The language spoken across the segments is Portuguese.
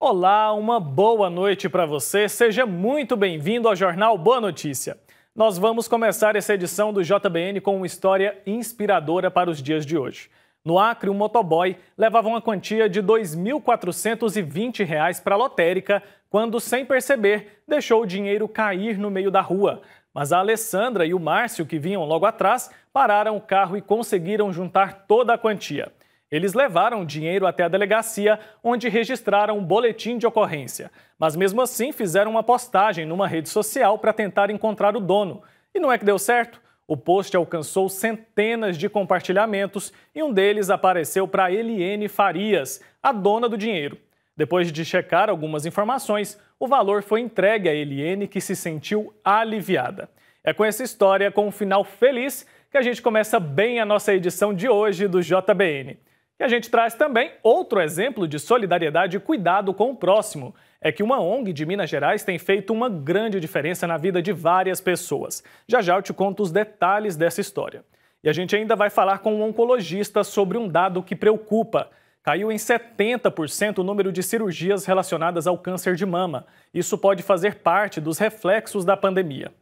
Olá, uma boa noite para você. Seja muito bem-vindo ao Jornal Boa Notícia. Nós vamos começar essa edição do JBN com uma história inspiradora para os dias de hoje. No Acre, um motoboy levava uma quantia de R$ 2.420 para a lotérica quando, sem perceber, deixou o dinheiro cair no meio da rua. Mas a Alessandra e o Márcio, que vinham logo atrás, pararam o carro e conseguiram juntar toda a quantia. Eles levaram o dinheiro até a delegacia, onde registraram um boletim de ocorrência. Mas mesmo assim fizeram uma postagem numa rede social para tentar encontrar o dono. E não é que deu certo? O post alcançou centenas de compartilhamentos e um deles apareceu para Eliene Farias, a dona do dinheiro. Depois de checar algumas informações, o valor foi entregue a Eliene, que se sentiu aliviada. É com essa história, com um final feliz, que a gente começa bem a nossa edição de hoje do JBN. E a gente traz também outro exemplo de solidariedade e cuidado com o próximo. É que uma ONG de Minas Gerais tem feito uma grande diferença na vida de várias pessoas. Já já eu te conto os detalhes dessa história. E a gente ainda vai falar com um oncologista sobre um dado que preocupa. Caiu em 70% o número de cirurgias relacionadas ao câncer de mama. Isso pode fazer parte dos reflexos da pandemia.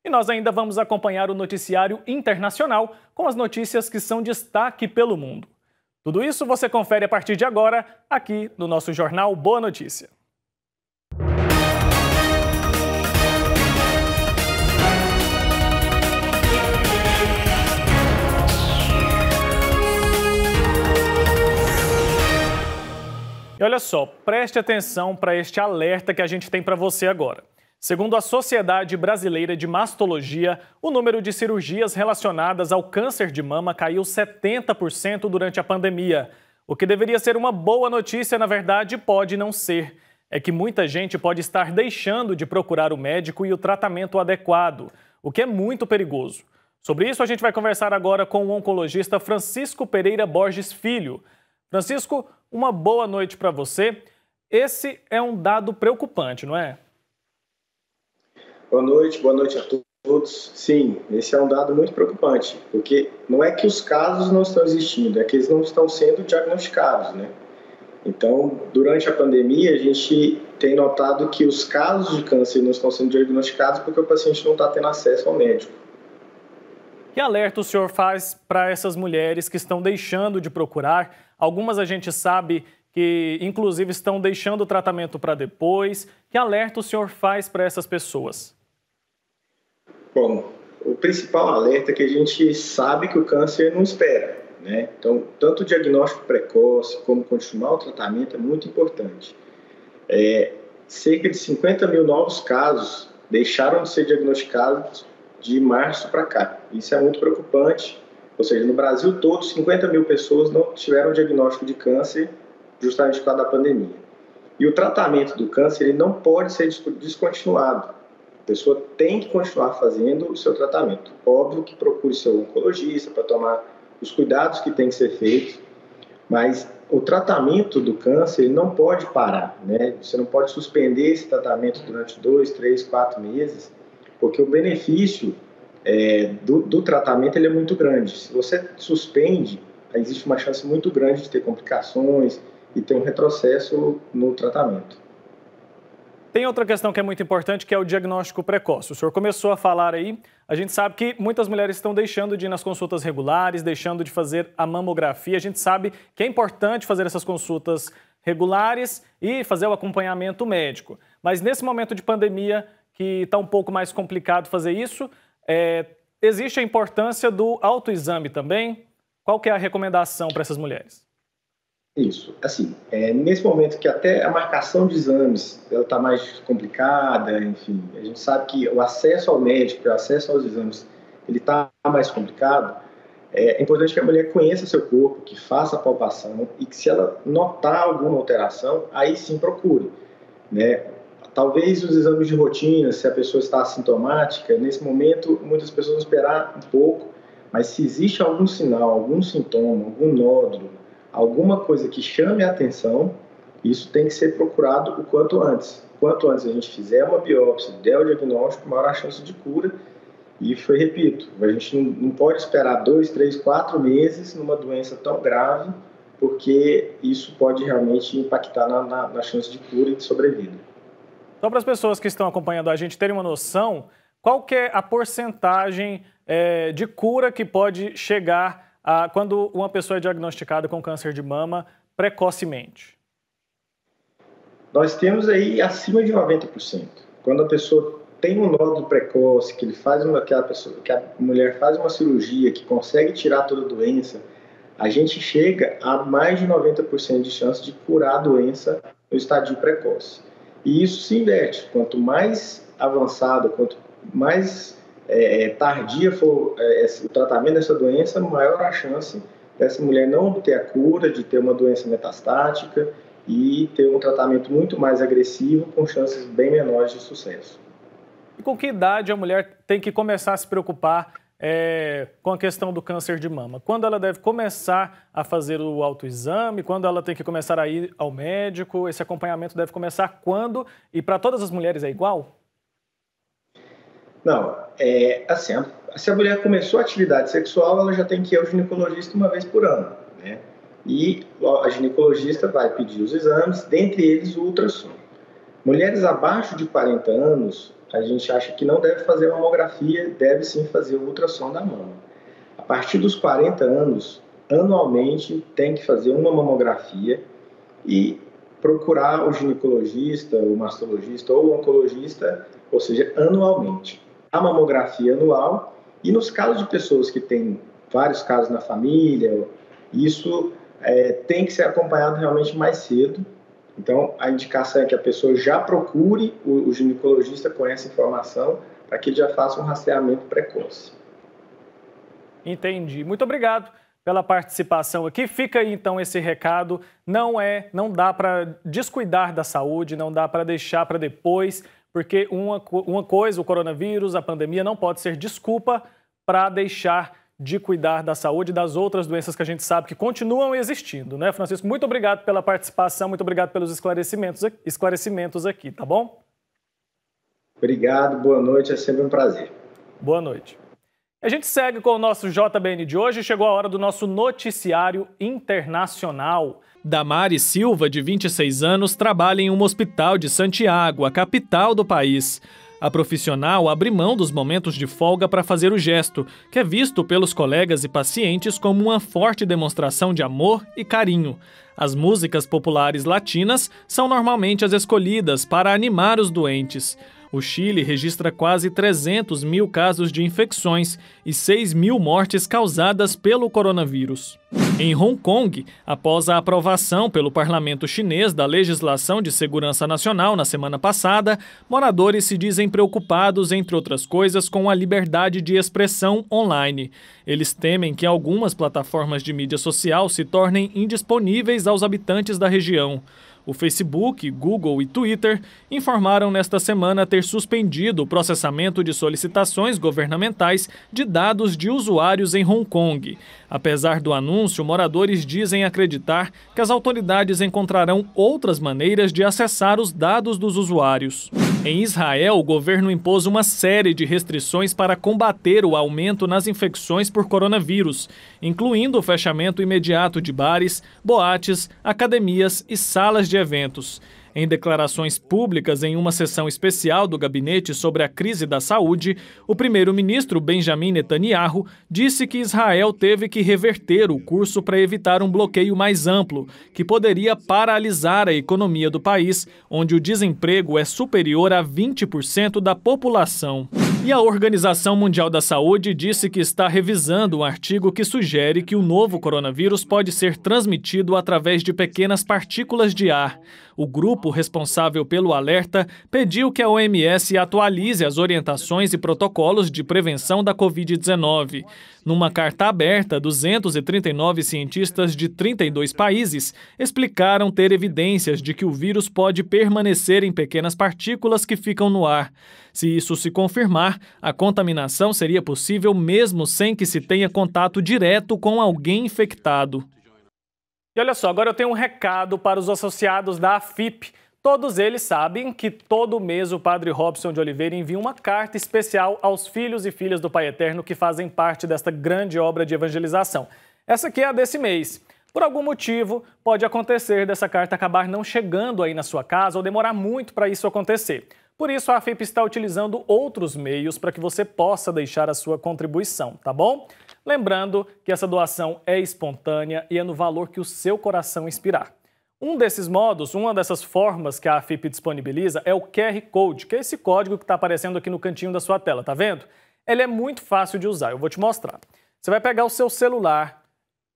E nós ainda vamos acompanhar o noticiário internacional com as notícias que são destaque pelo mundo. Tudo isso você confere a partir de agora, aqui no nosso Jornal Boa Notícia. E olha só, preste atenção para este alerta que a gente tem para você agora. Segundo a Sociedade Brasileira de Mastologia, o número de cirurgias relacionadas ao câncer de mama caiu 70% durante a pandemia. O que deveria ser uma boa notícia, na verdade, pode não ser. É que muita gente pode estar deixando de procurar o médico e o tratamento adequado, o que é muito perigoso. Sobre isso, a gente vai conversar agora com o oncologista Francisco Pereira Borges Filho. Francisco, uma boa noite para você. Esse é um dado preocupante, não é? Boa noite a todos. Sim, esse é um dado muito preocupante, porque não é que os casos não estão existindo, é que eles não estão sendo diagnosticados, né? Então, durante a pandemia, a gente tem notado que os casos de câncer não estão sendo diagnosticados porque o paciente não está tendo acesso ao médico. Que alerta o senhor faz para essas mulheres que estão deixando de procurar? Algumas a gente sabe que, inclusive, estão deixando o tratamento para depois. Que alerta o senhor faz para essas pessoas? Bom, o principal alerta é que a gente sabe que o câncer não espera, né? Então, tanto o diagnóstico precoce como continuar o tratamento é muito importante. Cerca de 50 mil novos casos deixaram de ser diagnosticados de março para cá. Isso é muito preocupante, ou seja, no Brasil todo, 50 mil pessoas não tiveram diagnóstico de câncer justamente por causa da pandemia. E o tratamento do câncer ele não pode ser descontinuado. A pessoa tem que continuar fazendo o seu tratamento. Óbvio que procure seu oncologista para tomar os cuidados que tem que ser feitos, mas o tratamento do câncer ele não pode parar, né? Você não pode suspender esse tratamento durante 2, 3, 4 meses, porque o benefício do tratamento ele é muito grande. Se você suspende, existe uma chance muito grande de ter complicações e ter um retrocesso no tratamento. Tem outra questão que é muito importante, que é o diagnóstico precoce. O senhor começou a falar aí, a gente sabe que muitas mulheres estão deixando de ir nas consultas regulares, deixando de fazer a mamografia. A gente sabe que é importante fazer essas consultas regulares e fazer o acompanhamento médico. Mas nesse momento de pandemia, que está um pouco mais complicado fazer isso, existe a importância do autoexame também? Qual que é a recomendação para essas mulheres? Isso, assim, nesse momento que até a marcação de exames ela está mais complicada, enfim, a gente sabe que o acesso ao médico, o acesso aos exames, ele está mais complicado. É importante que a mulher conheça seu corpo, que faça a palpação e que se ela notar alguma alteração, aí sim procure, né? Talvez os exames de rotina, se a pessoa está assintomática, nesse momento muitas pessoas vão esperar um pouco, mas se existe algum sinal, algum sintoma, algum nódulo, alguma coisa que chame a atenção, isso tem que ser procurado o quanto antes. Quanto antes a gente fizer uma biópsia, der o diagnóstico, maior a chance de cura. E repito, a gente não pode esperar 2, 3, 4 meses numa doença tão grave porque isso pode realmente impactar na chance de cura e de sobrevida. Só para as pessoas que estão acompanhando a gente terem uma noção, qual que é a porcentagem de cura que pode chegar quando uma pessoa é diagnosticada com câncer de mama precocemente? Nós temos aí acima de 90%. Quando a pessoa tem um nódulo precoce, que a mulher faz uma cirurgia, que consegue tirar toda a doença, a gente chega a mais de 90% de chance de curar a doença no estadio precoce. E isso se inverte. Quanto mais avançado, quanto mais tardia for o tratamento dessa doença, maior a chance dessa mulher não obter a cura, de ter uma doença metastática e ter um tratamento muito mais agressivo, com chances bem menores de sucesso. E com que idade a mulher tem que começar a se preocupar com a questão do câncer de mama? Quando ela deve começar a fazer o autoexame? Quando ela tem que começar a ir ao médico? Esse acompanhamento deve começar quando? E para todas as mulheres é igual? Não, assim, se a mulher começou a atividade sexual, ela já tem que ir ao ginecologista uma vez por ano, né? E a ginecologista vai pedir os exames, dentre eles o ultrassom. Mulheres abaixo de 40 anos, a gente acha que não deve fazer mamografia, deve sim fazer o ultrassom da mama. A partir dos 40 anos, anualmente tem que fazer uma mamografia e procurar o ginecologista, o mastologista ou o oncologista, ou seja, anualmente. A mamografia anual, e nos casos de pessoas que têm vários casos na família, isso tem que ser acompanhado realmente mais cedo. Então, a indicação é que a pessoa já procure o ginecologista com essa informação para que ele já faça um rastreamento precoce. Entendi. Muito obrigado pela participação aqui. Fica aí, então, esse recado. Não dá para descuidar da saúde, não dá para deixar para depois, porque uma coisa, o coronavírus, a pandemia, não pode ser desculpa para deixar de cuidar da saúde e das outras doenças que a gente sabe que continuam existindo, né, Francisco? Muito obrigado pela participação, muito obrigado pelos esclarecimentos aqui, tá bom? Obrigado, boa noite, é sempre um prazer. Boa noite. A gente segue com o nosso JBN de hoje, chegou a hora do nosso noticiário internacional. Damares Silva, de 26 anos, trabalha em um hospital de Santiago, a capital do país. A profissional abre mão dos momentos de folga para fazer o gesto, que é visto pelos colegas e pacientes como uma forte demonstração de amor e carinho. As músicas populares latinas são normalmente as escolhidas para animar os doentes. O Chile registra quase 300 mil casos de infecções e 6 mil mortes causadas pelo coronavírus. Em Hong Kong, após a aprovação pelo parlamento chinês da legislação de segurança nacional na semana passada, moradores se dizem preocupados, entre outras coisas, com a liberdade de expressão online. Eles temem que algumas plataformas de mídia social se tornem indisponíveis aos habitantes da região. O Facebook, Google e Twitter informaram nesta semana ter suspendido o processamento de solicitações governamentais de dados de usuários em Hong Kong. Apesar do anúncio, moradores dizem acreditar que as autoridades encontrarão outras maneiras de acessar os dados dos usuários. Em Israel, o governo impôs uma série de restrições para combater o aumento nas infecções por coronavírus, incluindo o fechamento imediato de bares, boates, academias e salas de eventos. Em declarações públicas em uma sessão especial do gabinete sobre a crise da saúde, o primeiro-ministro Benjamin Netanyahu disse que Israel teve que reverter o curso para evitar um bloqueio mais amplo, que poderia paralisar a economia do país, onde o desemprego é superior a 20% da população. E a Organização Mundial da Saúde disse que está revisando um artigo que sugere que o novo coronavírus pode ser transmitido através de pequenas partículas de ar. O grupo responsável pelo alerta pediu que a OMS atualize as orientações e protocolos de prevenção da Covid-19. Numa carta aberta, 239 cientistas de 32 países explicaram ter evidências de que o vírus pode permanecer em pequenas partículas que ficam no ar. Se isso se confirmar, a contaminação seria possível mesmo sem que se tenha contato direto com alguém infectado. E olha só, agora eu tenho um recado para os associados da AFIP. Todos eles sabem que todo mês o Padre Robson de Oliveira envia uma carta especial aos filhos e filhas do Pai Eterno que fazem parte desta grande obra de evangelização. Essa aqui é a desse mês. Por algum motivo, pode acontecer dessa carta acabar não chegando aí na sua casa ou demorar muito para isso acontecer. Por isso, a AFIP está utilizando outros meios para que você possa deixar a sua contribuição, tá bom? Lembrando que essa doação é espontânea e é no valor que o seu coração inspirar. Um desses modos, uma dessas formas que a AFIP disponibiliza é o QR Code, que é esse código que está aparecendo aqui no cantinho da sua tela, tá vendo? Ele é muito fácil de usar, eu vou te mostrar. Você vai pegar o seu celular,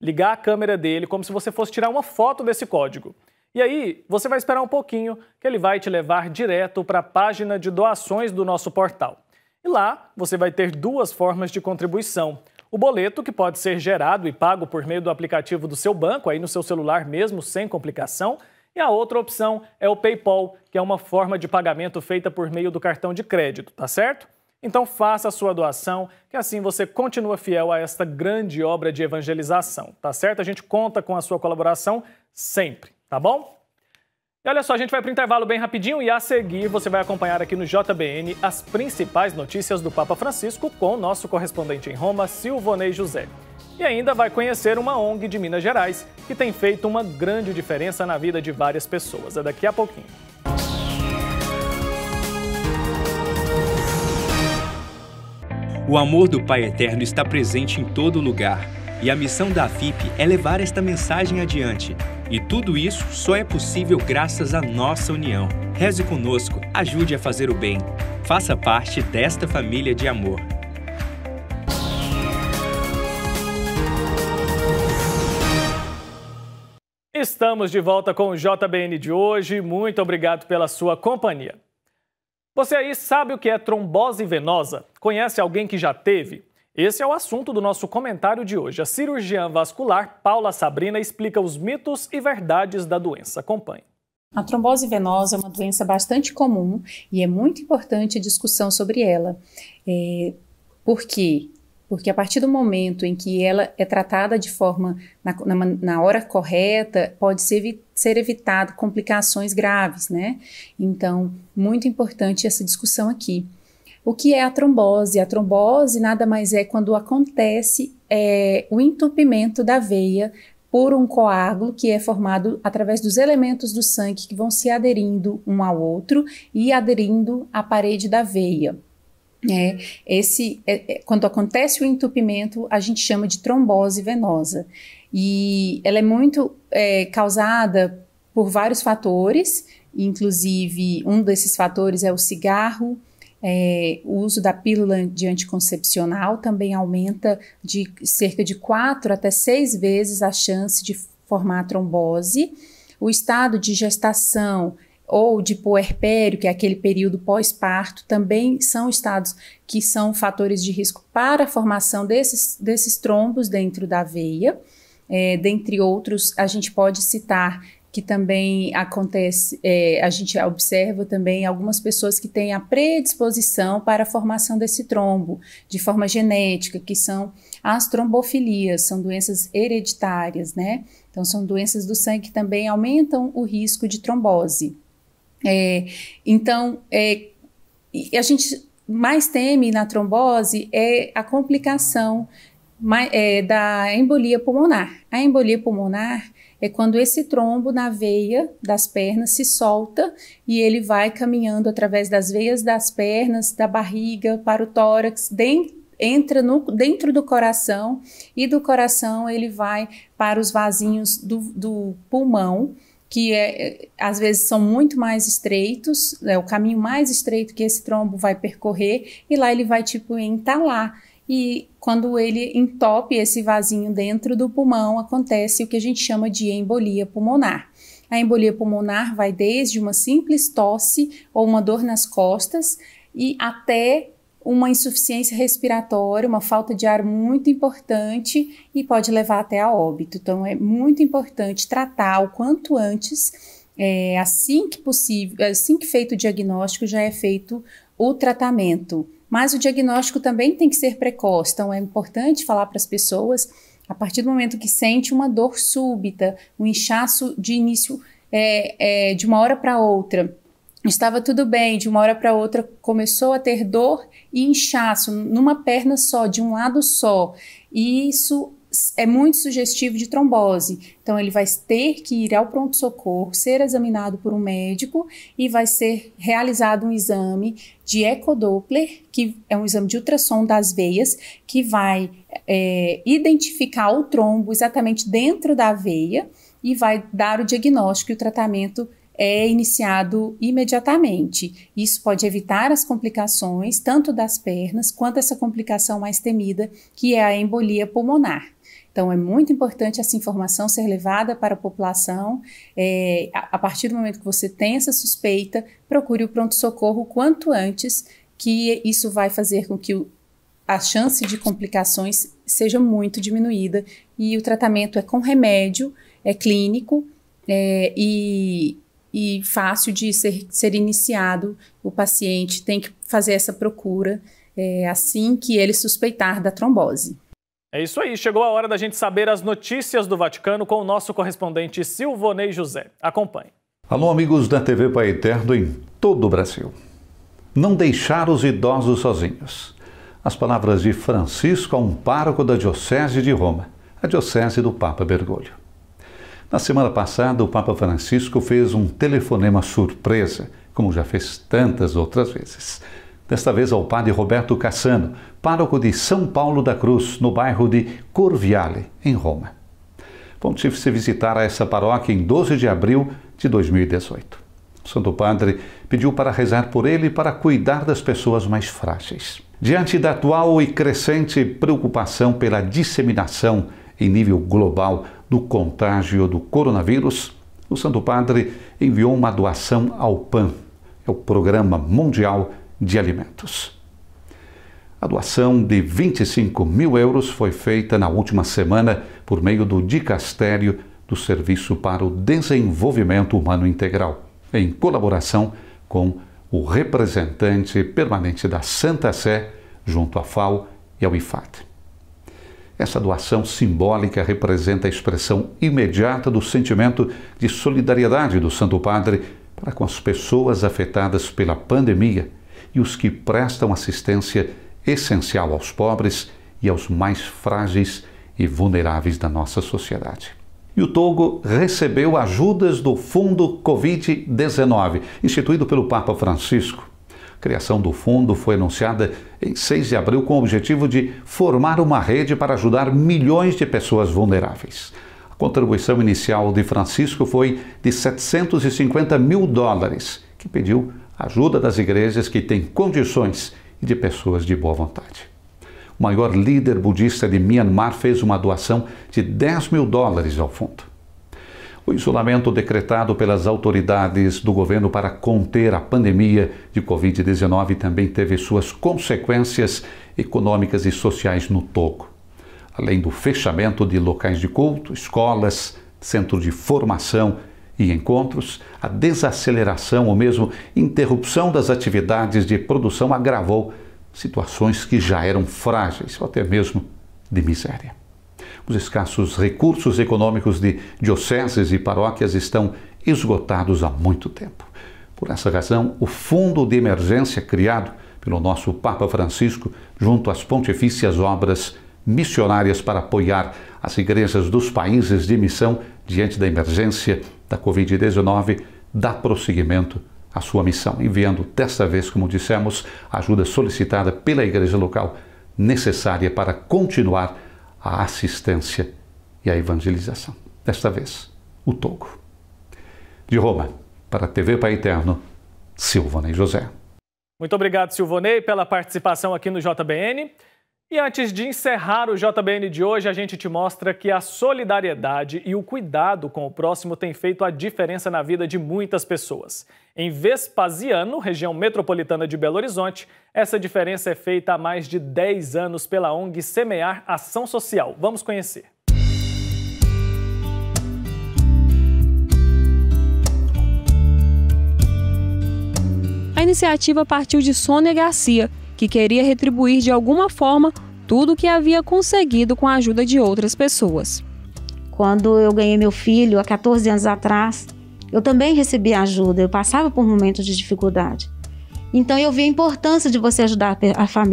ligar a câmera dele como se você fosse tirar uma foto desse código. E aí, você vai esperar um pouquinho que ele vai te levar direto para a página de doações do nosso portal. E lá, você vai ter duas formas de contribuição. O boleto, que pode ser gerado e pago por meio do aplicativo do seu banco, aí no seu celular mesmo, sem complicação. E a outra opção é o PayPal, que é uma forma de pagamento feita por meio do cartão de crédito, tá certo? Então faça a sua doação, que assim você continua fiel a esta grande obra de evangelização, tá certo? A gente conta com a sua colaboração sempre, tá bom? E olha só, a gente vai para o intervalo bem rapidinho e a seguir você vai acompanhar aqui no JBN as principais notícias do Papa Francisco com o nosso correspondente em Roma, Silvonei José. E ainda vai conhecer uma ONG de Minas Gerais que tem feito uma grande diferença na vida de várias pessoas. É daqui a pouquinho. O amor do Pai Eterno está presente em todo lugar. E a missão da AFIP é levar esta mensagem adiante. E tudo isso só é possível graças à nossa união. Reze conosco, ajude a fazer o bem. Faça parte desta família de amor. Estamos de volta com o JBN de hoje. Muito obrigado pela sua companhia. Você aí sabe o que é trombose venosa? Conhece alguém que já teve? Esse é o assunto do nosso comentário de hoje. A cirurgiã vascular Paula Sabrina explica os mitos e verdades da doença. Acompanhe. A trombose venosa é uma doença bastante comum e é muito importante a discussão sobre ela. Por quê? Porque a partir do momento em que ela é tratada de forma, na hora correta, pode ser evitado complicações graves, né? Então, muito importante essa discussão aqui. O que é a trombose? A trombose nada mais é quando acontece o entupimento da veia por um coágulo que é formado através dos elementos do sangue que vão se aderindo um ao outro e aderindo à parede da veia. Quando acontece o entupimento, a gente chama de trombose venosa. E ela é muito causada por vários fatores, inclusive um desses fatores é o cigarro. O uso da pílula de anticoncepcional também aumenta de cerca de 4 até 6 vezes a chance de formar trombose. O estado de gestação ou de puerpério, que é aquele período pós-parto, também são estados que são fatores de risco para a formação desses trombos dentro da veia. Dentre outros, a gente pode citar que também acontece, a gente observa também algumas pessoas que têm a predisposição para a formação desse trombo de forma genética, que são as trombofilias, são doenças hereditárias, né? Então, são doenças do sangue que também aumentam o risco de trombose. A gente mais teme na trombose a complicação da embolia pulmonar. A embolia pulmonar é quando esse trombo na veia das pernas se solta e ele vai caminhando através das veias das pernas, da barriga para o tórax, entra dentro do coração e do coração ele vai para os vasinhos do pulmão, que às vezes são muito mais estreitos, é o caminho mais estreito que esse trombo vai percorrer e lá ele vai entalar. E quando ele entope esse vasinho dentro do pulmão, acontece o que a gente chama de embolia pulmonar. A embolia pulmonar vai desde uma simples tosse ou uma dor nas costas e até uma insuficiência respiratória, uma falta de ar muito importante e pode levar até a óbito. Então, é muito importante tratar o quanto antes, assim que possível, assim que feito o diagnóstico, já é feito o tratamento. Mas o diagnóstico também tem que ser precoce, então é importante falar para as pessoas, a partir do momento que sente uma dor súbita, um inchaço de início de uma hora para outra, estava tudo bem, de uma hora para outra começou a ter dor e inchaço numa perna só, de um lado só, e isso é muito sugestivo de trombose. Então, ele vai ter que ir ao pronto-socorro, ser examinado por um médico e vai ser realizado um exame de ecodoppler, que é um exame de ultrassom das veias, que vai identificar o trombo exatamente dentro da veia e vai dar o diagnóstico e o tratamento é iniciado imediatamente. Isso pode evitar as complicações, tanto das pernas, quanto essa complicação mais temida, que é a embolia pulmonar. Então, é muito importante essa informação ser levada para a população. A partir do momento que você tem essa suspeita, procure o pronto-socorro o quanto antes, que isso vai fazer com que a chance de complicações seja muito diminuída. E o tratamento é com remédio, é clínico e fácil de ser iniciado. O paciente tem que fazer essa procura assim que ele suspeitar da trombose. É isso aí, chegou a hora da gente saber as notícias do Vaticano com o nosso correspondente Silvonei José. Acompanhe. Alô, amigos da TV Pai Eterno em todo o Brasil. Não deixar os idosos sozinhos. As palavras de Francisco a um pároco da Diocese de Roma, a Diocese do Papa Bergoglio. Na semana passada, o Papa Francisco fez um telefonema surpresa, como já fez tantas outras vezes. Desta vez ao padre Roberto Cassano, pároco de São Paulo da Cruz, no bairro de Corviale, em Roma. O pontífice visitara essa paróquia em 12 de abril de 2018. O Santo Padre pediu para rezar por ele e para cuidar das pessoas mais frágeis. Diante da atual e crescente preocupação pela disseminação em nível global do contágio do coronavírus, o Santo Padre enviou uma doação ao PAN, o Programa Mundial de Alimentos. A doação de 25 mil euros foi feita na última semana por meio do Dicastério do Serviço para o Desenvolvimento Humano Integral, em colaboração com o representante permanente da Santa Sé junto à FAO e ao IFAD. Essa doação simbólica representa a expressão imediata do sentimento de solidariedade do Santo Padre para com as pessoas afetadas pela pandemia e os que prestam assistência essencial aos pobres e aos mais frágeis e vulneráveis da nossa sociedade. E o Togo recebeu ajudas do Fundo Covid-19, instituído pelo Papa Francisco. A criação do fundo foi anunciada em 6 de abril com o objetivo de formar uma rede para ajudar milhões de pessoas vulneráveis. A contribuição inicial de Francisco foi de $750 mil, que pediu ajuda das igrejas que têm condições e de pessoas de boa vontade. O maior líder budista de Myanmar fez uma doação de $10 mil ao fundo. O isolamento decretado pelas autoridades do governo para conter a pandemia de Covid-19 também teve suas consequências econômicas e sociais no Togo. Além do fechamento de locais de culto, escolas, centros de formação e encontros, a desaceleração ou mesmo interrupção das atividades de produção agravou situações que já eram frágeis ou até mesmo de miséria. Os escassos recursos econômicos de dioceses e paróquias estão esgotados há muito tempo. Por essa razão, o Fundo de Emergência criado pelo nosso Papa Francisco junto às pontifícias obras missionárias para apoiar as igrejas dos países de missão diante da emergência da Covid-19 dá prosseguimento à sua missão, enviando desta vez, como dissemos, a ajuda solicitada pela igreja local necessária para continuar a assistência e a evangelização. Desta vez, o Togo. De Roma, para a TV Pai Eterno, Silvonei José. Muito obrigado, Silvonei, pela participação aqui no JBN. E antes de encerrar o JBN de hoje, a gente te mostra que a solidariedade e o cuidado com o próximo tem feito a diferença na vida de muitas pessoas. Em Vespasiano, região metropolitana de Belo Horizonte, essa diferença é feita há mais de 10 anos pela ONG Semear Ação Social. Vamos conhecer. A iniciativa partiu de Sônia Garcia, que queria retribuir de alguma forma tudo o que havia conseguido com a ajuda de outras pessoas. Quando eu ganhei meu filho, há 14 anos atrás, eu também recebi ajuda, eu passava por momentos de dificuldade. Então eu vi a importância de você ajudar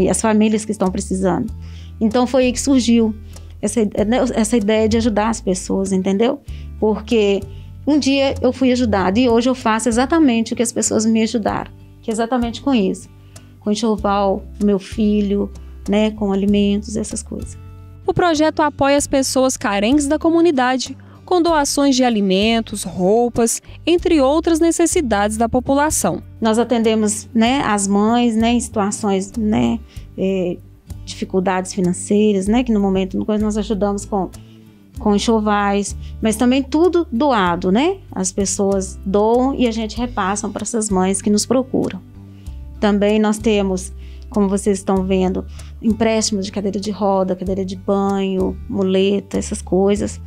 as famílias que estão precisando. Então foi aí que surgiu. essa ideia de ajudar as pessoas, entendeu? Porque um dia eu fui ajudada e hoje eu faço exatamente o que as pessoas me ajudaram, que é exatamente com isso, com enxoval, meu filho, né, com alimentos, essas coisas. O projeto apoia as pessoas carentes da comunidade, com doações de alimentos, roupas, entre outras necessidades da população. Nós atendemos, né, as mães, né, em situações, né, dificuldades financeiras, né, que no momento nós ajudamos com enxovais, mas também tudo doado, né? As pessoas doam e a gente repassa para essas mães que nos procuram. Também nós temos, como vocês estão vendo, empréstimos de cadeira de roda, cadeira de banho, muleta, essas coisas.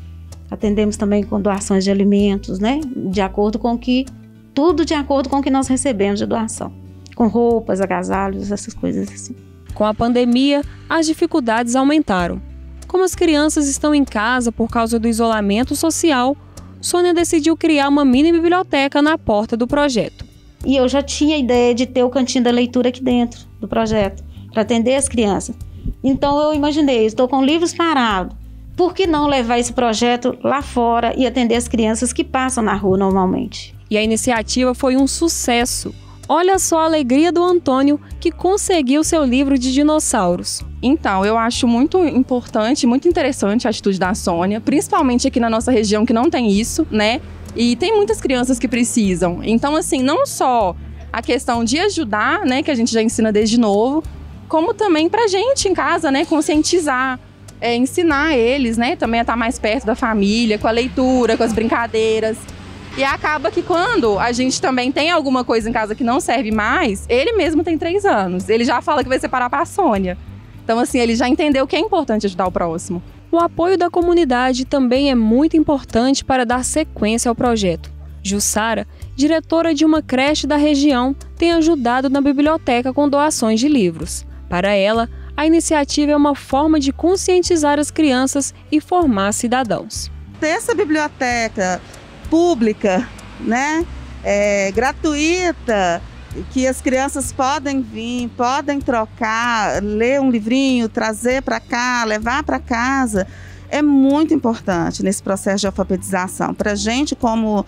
Atendemos também com doações de alimentos, né? Tudo de acordo com o que nós recebemos de doação. Com roupas, agasalhos, essas coisas assim. Com a pandemia, as dificuldades aumentaram. Como as crianças estão em casa por causa do isolamento social, Sônia decidiu criar uma mini biblioteca na porta do projeto. E eu já tinha a ideia de ter o cantinho da leitura aqui dentro do projeto, para atender as crianças. Então eu imaginei, estou com livros parados, por que não levar esse projeto lá fora e atender as crianças que passam na rua normalmente? E a iniciativa foi um sucesso. Olha só a alegria do Antônio, que conseguiu seu livro de dinossauros. Então, eu acho muito importante, muito interessante a atitude da Sônia, principalmente aqui na nossa região que não tem isso, né? E tem muitas crianças que precisam. Então, assim, não só a questão de ajudar, né, que a gente já ensina desde novo, como também pra gente em casa, né, conscientizar, ensinar eles, né, também a estar mais perto da família, com a leitura, com as brincadeiras. E acaba que quando a gente também tem alguma coisa em casa que não serve mais, ele mesmo tem 3 anos, ele já fala que vai separar para a Sônia. Então, assim, ele já entendeu que é importante ajudar o próximo. O apoio da comunidade também é muito importante para dar sequência ao projeto. Jussara, diretora de uma creche da região, tem ajudado na biblioteca com doações de livros. Para ela, a iniciativa é uma forma de conscientizar as crianças e formar cidadãos. Ter essa biblioteca pública, né, gratuita, que as crianças podem vir, podem trocar, ler um livrinho, trazer para cá, levar para casa, é muito importante nesse processo de alfabetização. Para a gente, como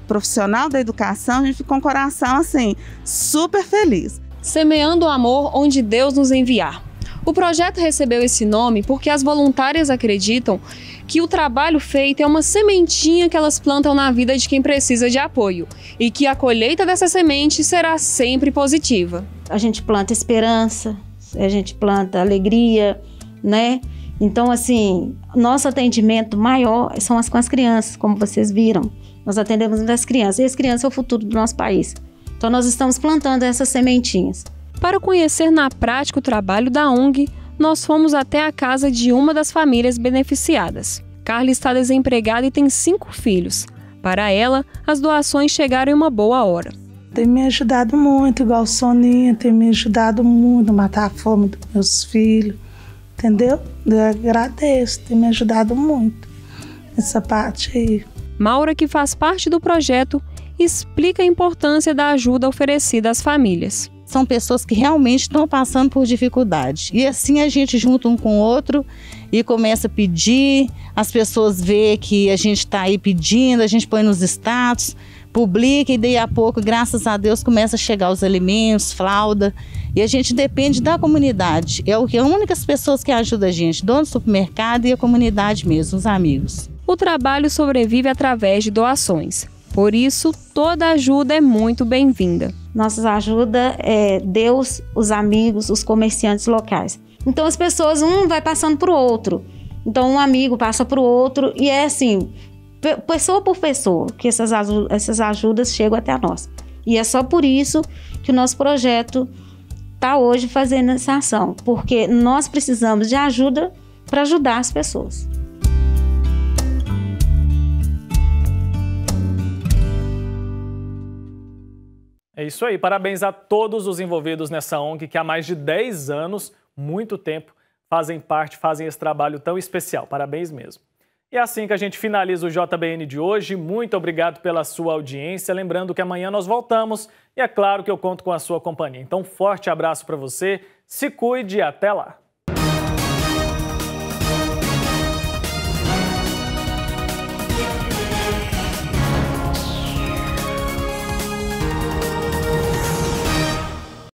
profissional da educação, a gente fica com o coração assim, super feliz. Semeando o amor onde Deus nos enviar. O projeto recebeu esse nome porque as voluntárias acreditam que o trabalho feito é uma sementinha que elas plantam na vida de quem precisa de apoio e que a colheita dessa semente será sempre positiva. A gente planta esperança, a gente planta alegria, né? Então, assim, nosso atendimento maior são com as crianças, como vocês viram. Nós atendemos as crianças, e as crianças são o futuro do nosso país. Então, nós estamos plantando essas sementinhas. Para conhecer na prática o trabalho da ONG, nós fomos até a casa de uma das famílias beneficiadas. Carla está desempregada e tem 5 filhos. Para ela, as doações chegaram em uma boa hora. Tem me ajudado muito, igual Soninha, tem me ajudado muito a matar a fome dos meus filhos, entendeu? Eu agradeço, tem me ajudado muito essa parte aí. Maura, que faz parte do projeto, explica a importância da ajuda oferecida às famílias. São pessoas que realmente estão passando por dificuldade. E assim a gente junta um com o outro e começa a pedir, as pessoas veem que a gente está aí pedindo, a gente põe nos status, publica e daí a pouco, graças a Deus, começa a chegar os alimentos, fralda. E a gente depende da comunidade. É as únicas pessoas que ajudam a gente, dono do supermercado e a comunidade mesmo, os amigos. O trabalho sobrevive através de doações. Por isso, toda ajuda é muito bem-vinda. Nossa ajuda é Deus, os amigos, os comerciantes locais. Então as pessoas, um vai passando para o outro. Então um amigo passa para o outro e é assim, pessoa por pessoa, que essas ajudas chegam até nós. E é só por isso que o nosso projeto está hoje fazendo essa ação, porque nós precisamos de ajuda para ajudar as pessoas. É isso aí, parabéns a todos os envolvidos nessa ONG que há mais de 10 anos, muito tempo, fazem esse trabalho tão especial. Parabéns mesmo. E é assim que a gente finaliza o JBN de hoje. Muito obrigado pela sua audiência. Lembrando que amanhã nós voltamos e é claro que eu conto com a sua companhia. Então, forte abraço para você, se cuide e até lá.